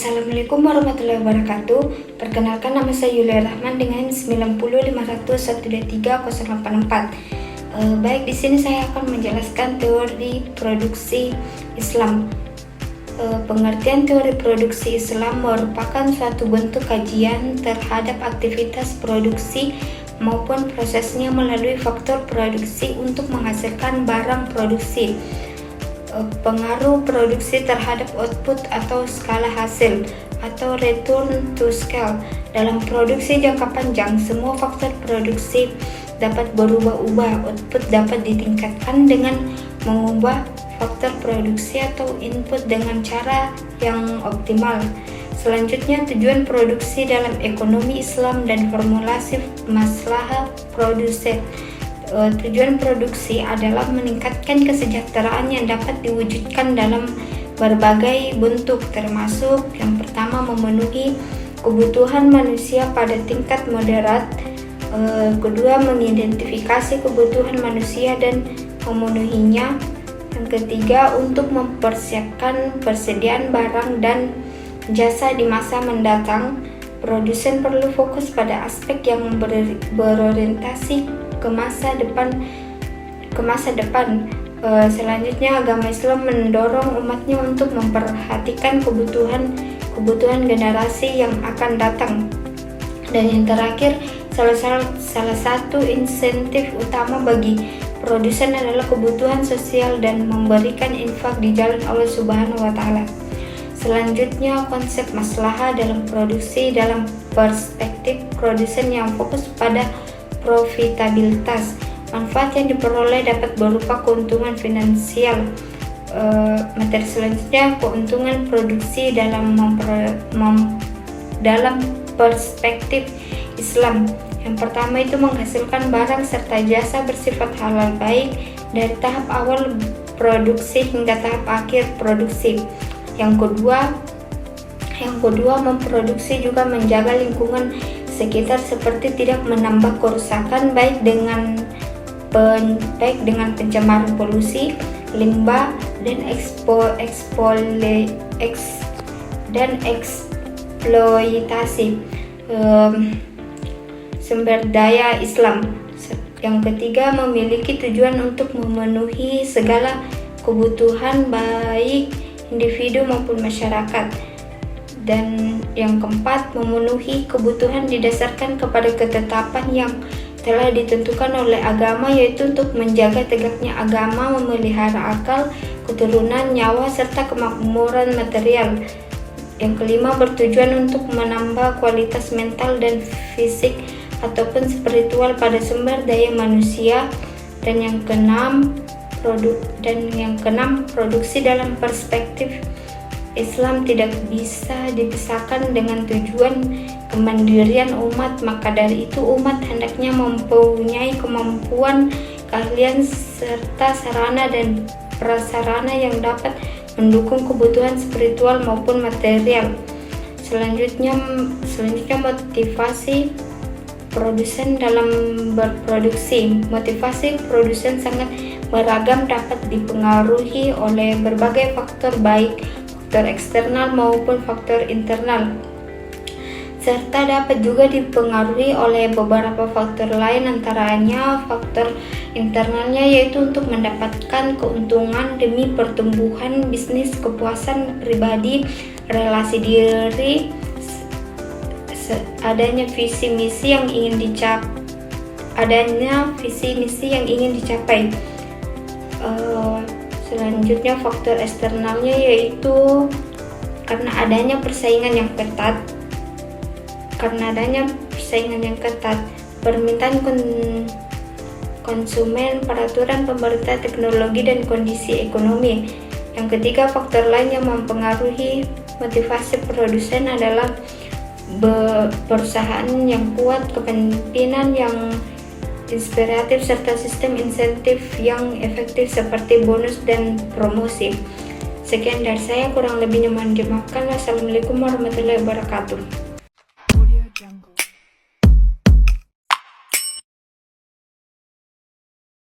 Assalamualaikum warahmatullahi wabarakatuh. Perkenalkan, nama saya Yulia Rahman dengan 90500123084. Baik, di sini saya akan menjelaskan teori produksi Islam. Pengertian teori produksi Islam merupakan suatu bentuk kajian terhadap aktivitas produksi maupun prosesnya melalui faktor produksi untuk menghasilkan barang produksi. Pengaruh produksi terhadap output atau skala hasil atau return to scale. Dalam produksi jangka panjang, semua faktor produksi dapat berubah-ubah. Output dapat ditingkatkan dengan mengubah faktor produksi atau input dengan cara yang optimal. Selanjutnya, tujuan produksi dalam ekonomi Islam dan formulasi maslahah produsen. Tujuan produksi adalah meningkatkan kesejahteraan yang dapat diwujudkan dalam berbagai bentuk, termasuk yang pertama memenuhi kebutuhan manusia pada tingkat moderat, kedua mengidentifikasi kebutuhan manusia dan memenuhinya, yang ketiga untuk mempersiapkan persediaan barang dan jasa di masa mendatang. Produsen perlu fokus pada aspek yang berorientasi ke masa depan. Selanjutnya, agama Islam mendorong umatnya untuk memperhatikan kebutuhan generasi yang akan datang. Dan yang terakhir, salah satu insentif utama bagi produsen adalah kebutuhan sosial dan memberikan infak di jalan Allah Subhanahu wa Ta'ala. Selanjutnya, konsep maslahah dalam produksi dalam perspektif produsen yang fokus pada profitabilitas. Manfaat yang diperoleh dapat berupa keuntungan finansial. Materi selanjutnya, keuntungan produksi dalam perspektif Islam. Yang pertama itu menghasilkan barang serta jasa bersifat halal baik dari tahap awal produksi hingga tahap akhir produksi. Yang kedua memproduksi juga menjaga lingkungan sekitar seperti tidak menambah kerusakan baik dengan pencemaran polusi, limbah dan eksploitasi sumber daya Islam. Yang ketiga, memiliki tujuan untuk memenuhi segala kebutuhan baik individu maupun masyarakat. Dan yang keempat, memenuhi kebutuhan didasarkan kepada ketetapan yang telah ditentukan oleh agama, yaitu untuk menjaga tegaknya agama, memelihara akal, keturunan, nyawa, serta kemakmuran material. Yang kelima, bertujuan untuk menambah kualitas mental dan fisik ataupun spiritual pada sumber daya manusia. Dan yang keenam, produksi dalam perspektif Islam tidak bisa dipisahkan dengan tujuan kemandirian umat. Maka dari itu, umat hendaknya mempunyai kemampuan, keahlian, serta sarana dan prasarana yang dapat mendukung kebutuhan spiritual maupun material. Selanjutnya motivasi produsen dalam berproduksi. Motivasi produsen sangat beragam, dapat dipengaruhi oleh berbagai faktor, baik faktor eksternal maupun faktor internal, serta dapat juga dipengaruhi oleh beberapa faktor lain, antaranya faktor internalnya yaitu untuk mendapatkan keuntungan demi pertumbuhan bisnis, kepuasan pribadi, relasi diri, adanya visi misi yang ingin dicapai. Selanjutnya, faktor eksternalnya yaitu karena adanya persaingan yang ketat, permintaan konsumen, peraturan pemerintah, teknologi, dan kondisi ekonomi. Yang ketiga, faktor lain yang mempengaruhi motivasi produsen adalah perusahaan yang kuat, kepemimpinan yang inspiratif, serta sistem insentif yang efektif seperti bonus dan promosi. Sekian dari saya, kurang lebihnya mohon dimaafkan. Wassalamualaikum warahmatullahi wabarakatuh.